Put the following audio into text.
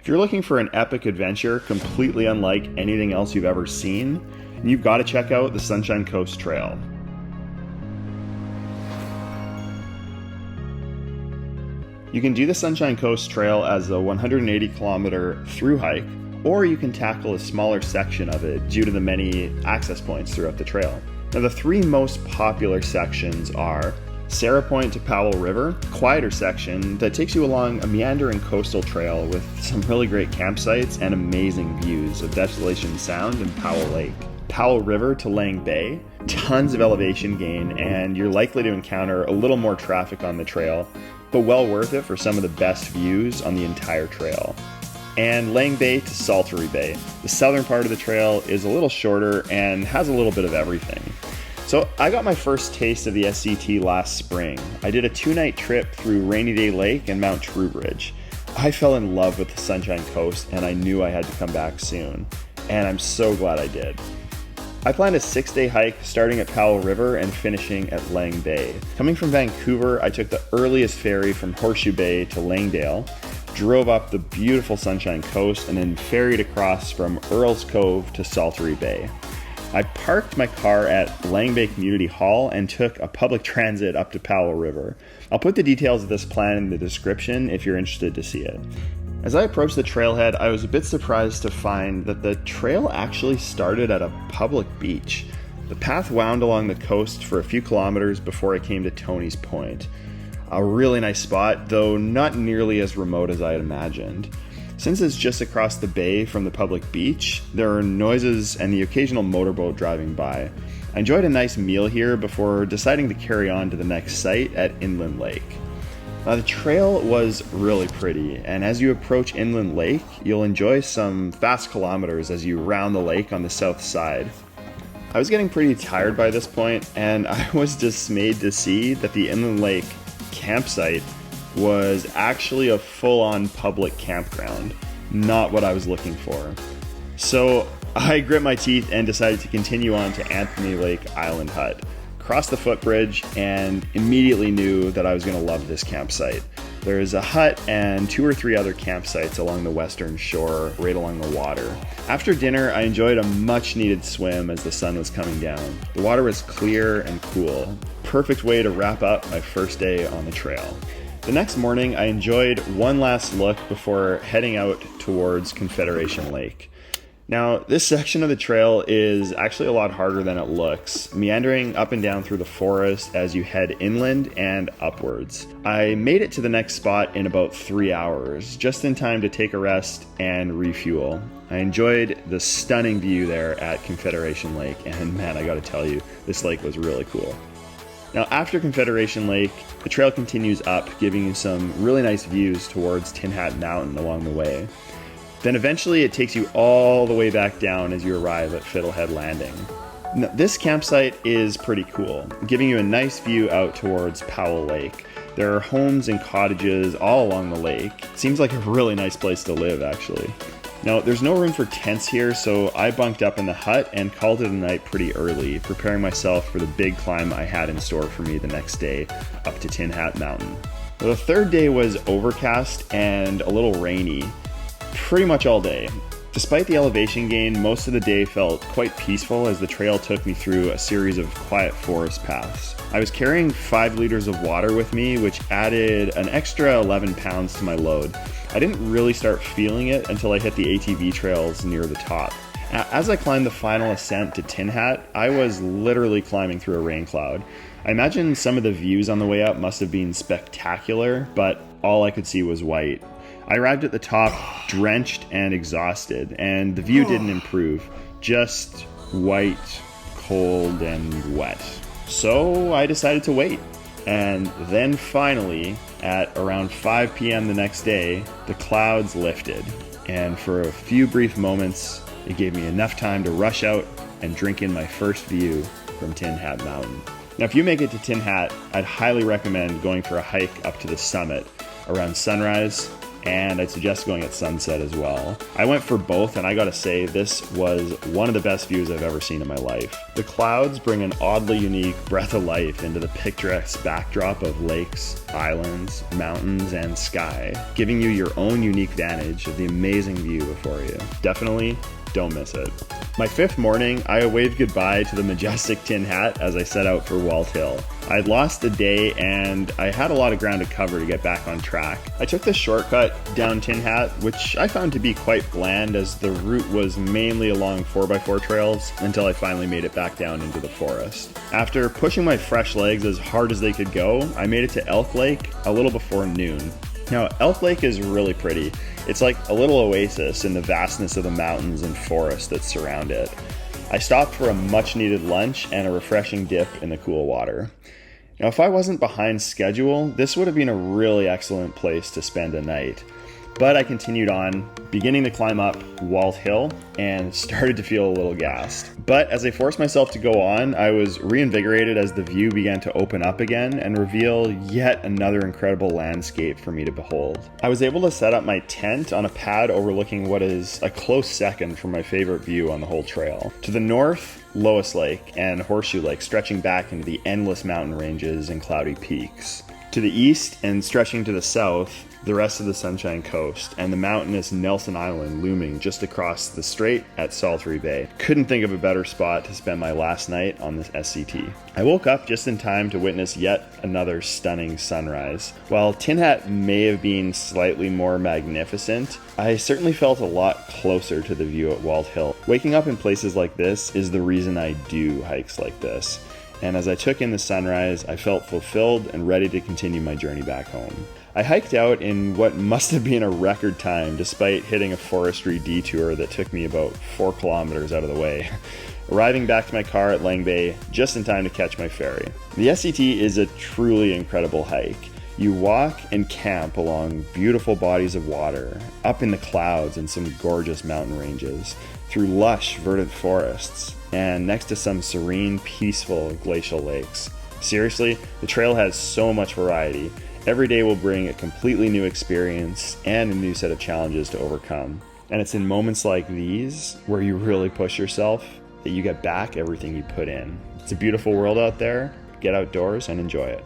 If you're looking for an epic adventure completely unlike anything else you've ever seen, you've got to check out the Sunshine Coast Trail. You can do the Sunshine Coast Trail as a 180-kilometer through hike, or you can tackle a smaller section of it due to the many access points throughout the trail. Now, the three most popular sections are Sarah Point to Powell River, a quieter section that takes you along a meandering coastal trail with some really great campsites and amazing views of Desolation Sound and Powell Lake. Powell River to Lang Bay, tons of elevation gain, and you're likely to encounter a little more traffic on the trail, but well worth it for some of the best views on the entire trail. And Lang Bay to Saltery Bay. The southern part of the trail is a little shorter and has a little bit of everything. So I got my first taste of the SCT last spring. I did a 2-night trip through Rainy Day Lake and Mount Trubridge. I fell in love with the Sunshine Coast and I knew I had to come back soon. And I'm so glad I did. I planned a 6-day hike starting at Powell River and finishing at Lang Bay. Coming from Vancouver, I took the earliest ferry from Horseshoe Bay to Langdale, drove up the beautiful Sunshine Coast, and then ferried across from Earl's Cove to Saltery Bay. I parked my car at Lang Bay Community Hall and took a public transit up to Powell River. I'll put the details of this plan in the description if you're interested to see it. As I approached the trailhead, I was a bit surprised to find that the trail actually started at a public beach. The path wound along the coast for a few kilometers before it came to Tony's Point. A really nice spot, though not nearly as remote as I had imagined. Since it's just across the bay from the public beach, there are noises and the occasional motorboat driving by. I enjoyed a nice meal here before deciding to carry on to the next site at Inland Lake. Now, the trail was really pretty, and as you approach Inland Lake, you'll enjoy some fast kilometers as you round the lake on the south side. I was getting pretty tired by this point, and I was dismayed to see that the Inland Lake campsite was actually a full-on public campground, not what I was looking for. So I grit my teeth and decided to continue on to Anthony Lake Island Hut, crossed the footbridge, and immediately knew that I was going to love this campsite. There is a hut and 2 or 3 other campsites along the western shore, right along the water. After dinner, I enjoyed a much-needed swim as the sun was coming down. The water was clear and cool. Perfect way to wrap up my first day on the trail. The next morning, I enjoyed one last look before heading out towards Confederation Lake. Now, this section of the trail is actually a lot harder than it looks, meandering up and down through the forest as you head inland and upwards. I made it to the next spot in about 3 hours, just in time to take a rest and refuel. I enjoyed the stunning view there at Confederation Lake, and man, I gotta tell you, this lake was really cool. Now, after Confederation Lake, the trail continues up, giving you some really nice views towards Tin Hat Mountain along the way. Then eventually it takes you all the way back down as you arrive at Fiddlehead Landing. Now, this campsite is pretty cool, giving you a nice view out towards Powell Lake. There are homes and cottages all along the lake. Seems like a really nice place to live, actually. Now, there's no room for tents here, so I bunked up in the hut and called it a night pretty early, preparing myself for the big climb I had in store for me the next day up to Tin Hat Mountain. The third day was overcast and a little rainy, pretty much all day. Despite the elevation gain, most of the day felt quite peaceful as the trail took me through a series of quiet forest paths. I was carrying 5 liters of water with me, which added an extra 11 pounds to my load. I didn't really start feeling it until I hit the ATV trails near the top. As I climbed the final ascent to Tin Hat, I was literally climbing through a rain cloud. I imagine some of the views on the way up must have been spectacular, but all I could see was white. I arrived at the top drenched and exhausted, and the view didn't improve, just white, cold, and wet. So I decided to wait. And then finally, at around 5 p.m. the next day, the clouds lifted. And for a few brief moments, it gave me enough time to rush out and drink in my first view from Tin Hat Mountain. Now, if you make it to Tin Hat, I'd highly recommend going for a hike up to the summit around sunrise. and I'd suggest going at sunset as well. I went for both, and I gotta say, this was one of the best views I've ever seen in my life. The clouds bring an oddly unique breath of life into the picturesque backdrop of lakes, islands, mountains, and sky, giving you your own unique vantage of the amazing view before you. Definitely don't miss it. My fifth morning, I waved goodbye to the majestic Tin Hat as I set out for Walt Hill. I'd lost the day and I had a lot of ground to cover to get back on track. I took the shortcut down Tin Hat, which I found to be quite bland as the route was mainly along 4x4 trails until I finally made it back down into the forest. After pushing my fresh legs as hard as they could go, I made it to Elk Lake a little before noon. Now, Elk Lake is really pretty. It's like a little oasis in the vastness of the mountains and forest that surround it. I stopped for a much needed lunch and a refreshing dip in the cool water. Now, if I wasn't behind schedule, this would have been a really excellent place to spend a night. But I continued on, beginning to climb up Walt Hill and started to feel a little gassed. But as I forced myself to go on, I was reinvigorated as the view began to open up again and reveal yet another incredible landscape for me to behold. I was able to set up my tent on a pad overlooking what is a close second from my favorite view on the whole trail. To the north, Lois Lake and Horseshoe Lake stretching back into the endless mountain ranges and cloudy peaks. To the east and stretching to the south, the rest of the Sunshine Coast, and the mountainous Nelson Island looming just across the strait at Saltery Bay. Couldn't think of a better spot to spend my last night on this SCT. I woke up just in time to witness yet another stunning sunrise. While Tin Hat may have been slightly more magnificent, I certainly felt a lot closer to the view at Walt Hill. Waking up in places like this is the reason I do hikes like this. And as I took in the sunrise, I felt fulfilled and ready to continue my journey back home. I hiked out in what must have been a record time despite hitting a forestry detour that took me about 4 kilometers out of the way, arriving back to my car at Langdale Bay just in time to catch my ferry. The SCT is a truly incredible hike. You walk and camp along beautiful bodies of water, up in the clouds in some gorgeous mountain ranges, through lush, verdant forests, and next to some serene, peaceful glacial lakes. Seriously, the trail has so much variety. Every day will bring a completely new experience and a new set of challenges to overcome. And it's in moments like these where you really push yourself that you get back everything you put in. It's a beautiful world out there. Get outdoors and enjoy it.